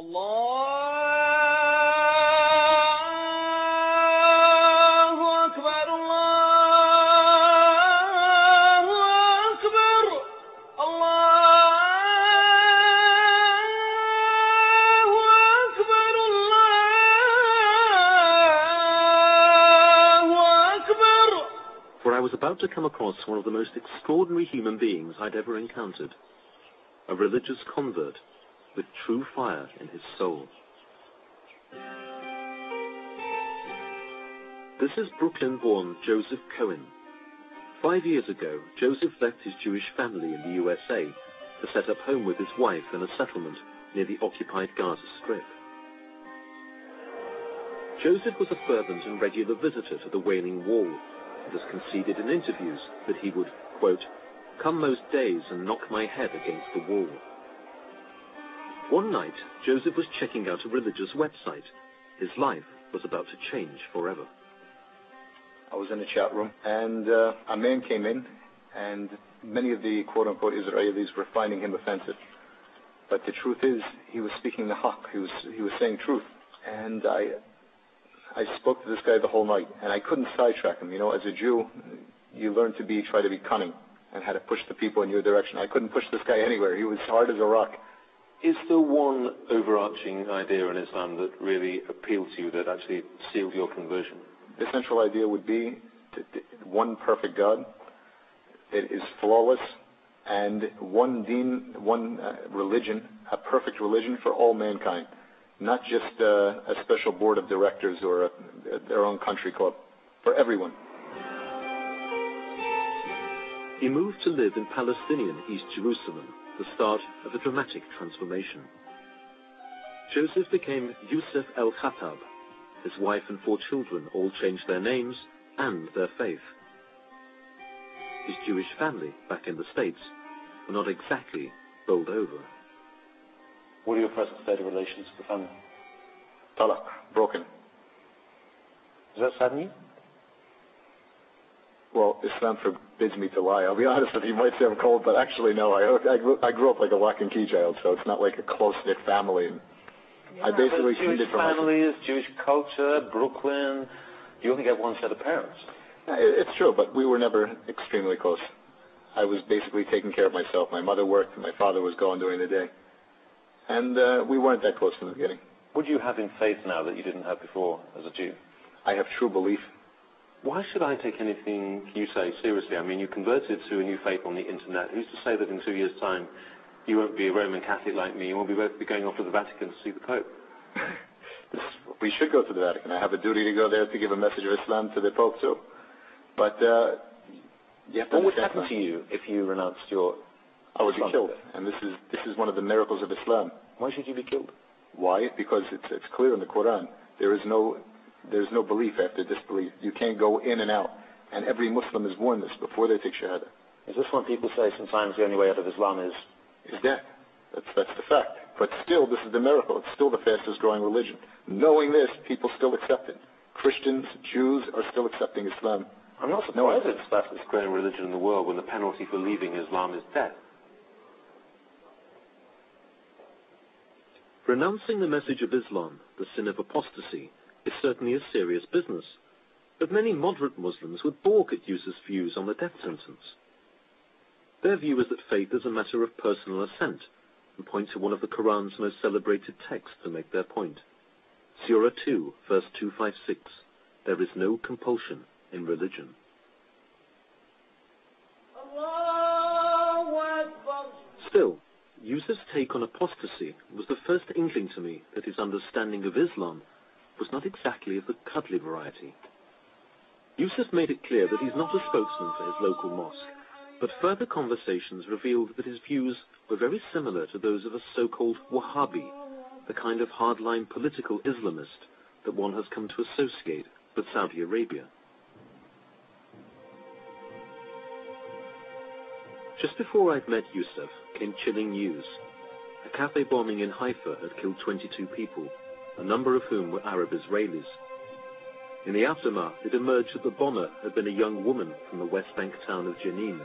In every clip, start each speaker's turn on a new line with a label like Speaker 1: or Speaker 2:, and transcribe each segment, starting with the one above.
Speaker 1: Allahu Akbar, Allahu Akbar, Allahu Akbar, Allahu Akbar.
Speaker 2: For I was about to come across one of the most extraordinary human beings I'd ever encountered. A religious convert with true fire in his soul. This is Brooklyn-born Joseph Cohen. 5 years ago, Joseph left his Jewish family in the USA to set up home with his wife in a settlement near the occupied Gaza Strip. Joseph was a fervent and regular visitor to the Wailing Wall and has conceded in interviews that he would, quote, come most days and knock my head against the wall. One night, Joseph was checking out a religious website. His life was about to change forever.
Speaker 3: I was in a chat room, and a man came in, and many of the quote-unquote Israelis were finding him offensive. But the truth is, he was speaking the haqq. He was saying truth. And I spoke to this guy the whole night, and I couldn't sidetrack him. You know, as a Jew, you learn to try to be cunning and how to push the people in your direction. I couldn't push this guy anywhere. He was hard as a rock.
Speaker 2: Is there one overarching idea in Islam that really appealed to you, that actually sealed your conversion?
Speaker 3: The central idea would be one perfect God. It is flawless, and one deen, one religion, a perfect religion for all mankind, not just a special board of directors or their own country club, for everyone.
Speaker 2: He moved to live in Palestinian East Jerusalem, the start of a dramatic transformation. Joseph became Yusuf el-Khattab. His wife and 4 children all changed their names and their faith. His Jewish family, back in the States, were not exactly bowled over.
Speaker 4: What are your present state of relations with the family?
Speaker 3: Talaq, broken.
Speaker 4: Does that sadden you?
Speaker 3: Well, Islam forbids me to lie. I'll be honest with you, you might say I'm cold, but actually no. I grew up like a lock and key child, so it's not like a close-knit family. And
Speaker 4: yeah,
Speaker 3: I basically
Speaker 4: Jewish families, Jewish culture, Brooklyn, you only get one set of parents.
Speaker 3: It's true, but we were never extremely close. I was basically taking care of myself. My mother worked, and my father was gone during the day. And we weren't that close in the beginning.
Speaker 4: What do you have in faith now that you didn't have before as a Jew?
Speaker 3: I have true belief.
Speaker 2: Why should I take anything you say seriously? I mean, you converted to a new faith on the internet. Who's to say that in 2 years' time you won't be a Roman Catholic like me, and we'll both be going off to the Vatican to see the Pope?
Speaker 3: We should go to the Vatican. I have a duty to go there to give a message of Islam to the Pope too. But you have to
Speaker 4: what would happen to you if you renounced your
Speaker 3: I would be killed. And this is one of the miracles of Islam.
Speaker 4: Why should you be killed?
Speaker 3: Why? Because it's clear in the Quran. There's no belief after disbelief. You can't go in and out. And every Muslim is warned this before they take Shahada.
Speaker 4: Is this when people say sometimes the only way out of Islam is
Speaker 3: death? That's the fact. But still, this is the miracle. It's still the fastest growing religion. Knowing this, people still accept it. Christians, Jews are still accepting Islam.
Speaker 2: I'm not surprised it's the fastest growing religion in the world when the penalty for leaving Islam is death. Renouncing the message of Islam, the sin of apostasy, is certainly a serious business, but many moderate Muslims would balk at Yusuf's views on the death sentence. Their view is that faith is a matter of personal assent, and point to one of the Quran's most celebrated texts to make their point. Surah 2, verse 256, there is no compulsion in religion. Still, Yusuf's take on apostasy was the first inkling to me that his understanding of Islam was not exactly of the cuddly variety. Yusuf made it clear that he's not a spokesman for his local mosque, but further conversations revealed that his views were very similar to those of a so-called Wahhabi, the kind of hardline political Islamist that one has come to associate with Saudi Arabia. Just before I'd met Yusuf came chilling news. A cafe bombing in Haifa had killed 22 people, a number of whom were Arab Israelis. In the aftermath, it emerged that the bomber had been a young woman from the West Bank town of Jenin,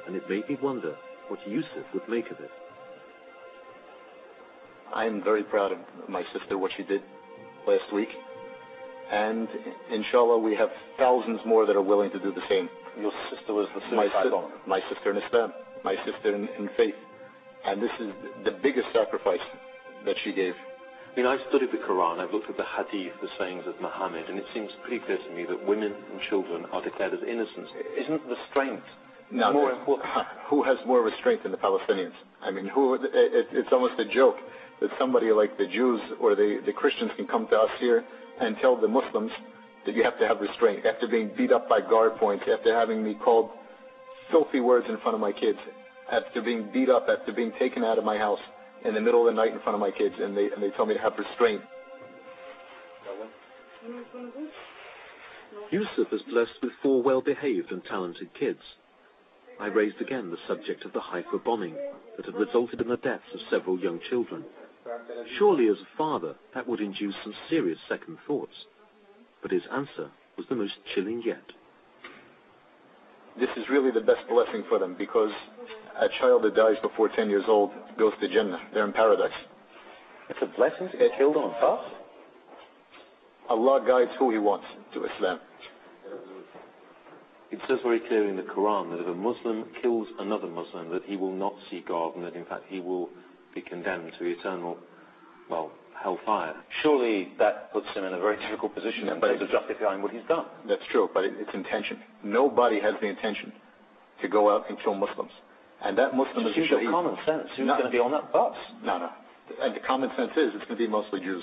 Speaker 2: and it made me wonder what Yusuf would make of it.
Speaker 3: I'm very proud of my sister, what she did last week. And inshallah, we have thousands more that are willing to do the same.
Speaker 4: Your sister was the suicide bomber.
Speaker 3: My sister in Islam, my sister in faith. And this is the biggest sacrifice that she gave.
Speaker 2: I mean, I've studied the Quran, I've looked at the hadith, the sayings of Muhammad, and it seems pretty clear to me that women and children are declared as innocent. Isn't the strength more important?
Speaker 3: Who has more restraint than the Palestinians? I mean, it's almost a joke that somebody like the Jews or the Christians can come to us here and tell the Muslims that you have to have restraint. After being beat up by guard points, after having me called filthy words in front of my kids, after being beat up, after being taken out of my house in the middle of the night in front of my kids, and they told me to have restraint.
Speaker 2: Yusuf is blessed with 4 well-behaved and talented kids. I raised again the subject of the Haifa bombing that had resulted in the deaths of several young children. Surely as a father, that would induce some serious second thoughts. But his answer was the most chilling yet.
Speaker 3: This is really the best blessing for them, because a child that dies before 10 years old goes to Jannah. They're in paradise.
Speaker 4: It's a blessing to get killed on bus?
Speaker 3: Allah guides who He wants to Islam.
Speaker 2: It says very clearly in the Quran that if a Muslim kills another Muslim, that he will not see God, and that in fact he will be condemned to eternal, hellfire.
Speaker 4: Surely that puts him in a very difficult position in terms of justifying what he's done.
Speaker 3: That's true, but it's intention. Nobody has the intention to go out and kill Muslims. And that Muslim is a
Speaker 4: shaheed. Use common sense. Who's going to be on that bus?
Speaker 3: No. And the common sense is it's going to be mostly Jews.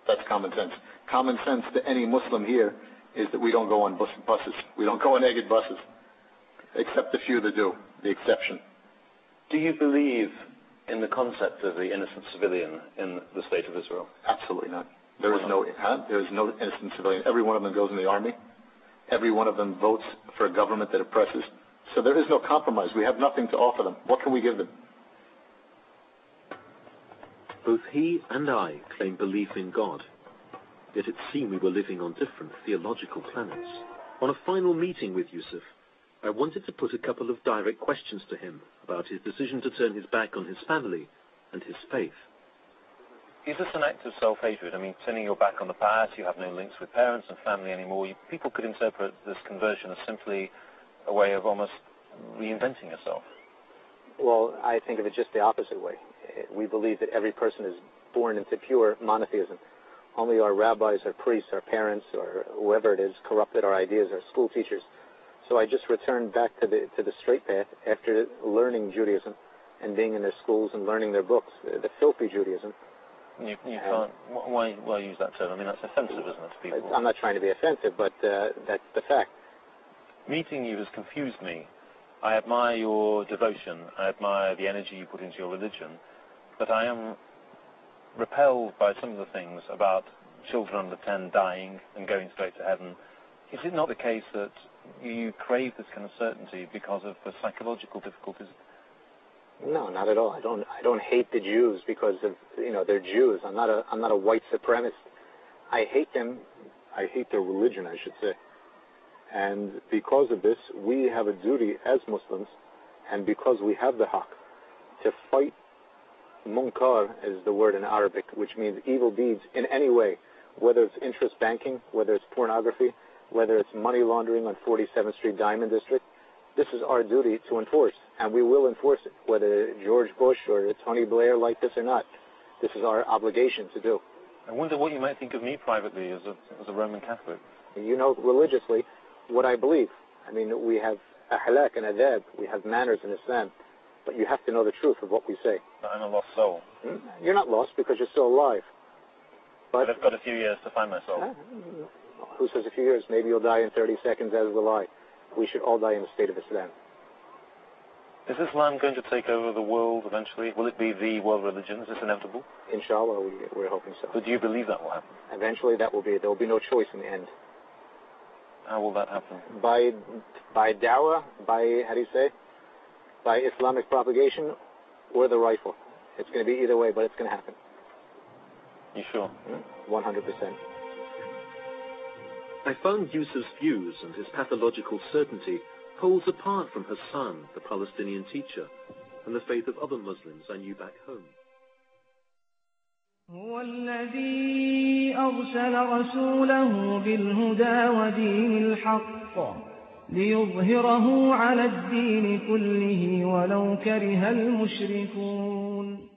Speaker 3: That's common sense. Common sense to any Muslim here is that we don't go on buses. We don't go on Egged buses. Except the few that do, the exception.
Speaker 4: Do you believe in the concept of the innocent civilian in the state of Israel?
Speaker 3: Absolutely not. There is no innocent civilian. Every one of them goes in the army. Every one of them votes for a government that oppresses. So there is no compromise. We have nothing to offer them. What can we give them?
Speaker 2: Both he and I claim belief in God. Yet it seemed we were living on different theological planets. On a final meeting with Yusuf, I wanted to put a couple of direct questions to him about his decision to turn his back on his family and his faith.
Speaker 4: Is this an act of self-hatred? I mean, turning your back on the past, you have no links with parents and family anymore. People could interpret this conversion as simply a way of almost reinventing yourself.
Speaker 5: Well, I think of it just the opposite way. We believe that every person is born into pure monotheism. Only our rabbis, our priests, our parents, or whoever it is, corrupted our ideas, our school teachers. So I just returned back to the straight path after learning Judaism and being in their schools and learning their books, the filthy Judaism.
Speaker 4: You can't. Why use that term? I mean, that's offensive, isn't it, to people?
Speaker 5: I'm not trying to be offensive, but that's the fact.
Speaker 4: Meeting you has confused me. I admire your devotion. I admire the energy you put into your religion. But I am repelled by some of the things about children under 10 dying and going straight to heaven. Is it not the case that you crave this kind of certainty because of the psychological difficulties?
Speaker 5: No, not at all. I don't hate the Jews because of they're Jews. I'm not a white supremacist. I hate them. I hate their religion, I should say. And because of this, we have a duty as Muslims, and because we have the haqq, to fight munkar is the word in Arabic, which means evil deeds in any way, whether it's interest banking, whether it's pornography, whether it's money laundering on 47th Street Diamond District. This is our duty to enforce, and we will enforce it, whether George Bush or Tony Blair like this or not. This is our obligation to do.
Speaker 4: I wonder what you might think of me privately as a Roman Catholic.
Speaker 5: You know religiously what I believe. I mean, we have ahlak and adab, we have manners in Islam, but you have to know the truth of what we say.
Speaker 4: I'm a lost soul.
Speaker 5: You're not lost because you're still alive.
Speaker 4: But I've got a few years to find my soul.
Speaker 5: Who says a few years? Maybe you'll die in 30 seconds, as will I. We should all die in the state of Islam.
Speaker 4: Is Islam going to take over the world eventually? Will it be the world religion? Is this inevitable?
Speaker 5: Inshallah, we're hoping so.
Speaker 4: But do you believe that will happen?
Speaker 5: Eventually, that will be. There will be no choice in the end.
Speaker 4: How will that happen?
Speaker 5: By dawah, by Islamic propagation, or the rifle. It's going to be either way, but it's going to happen.
Speaker 4: You sure?
Speaker 5: 100%.
Speaker 2: I found Yusuf's views and his pathological certainty poles apart from Hassan, the Palestinian teacher, and the faith of other Muslims I knew back home.
Speaker 1: هو الذي أرسل رسوله بالهدى ودين الحق ليظهره على الدين كله ولو كره المشركون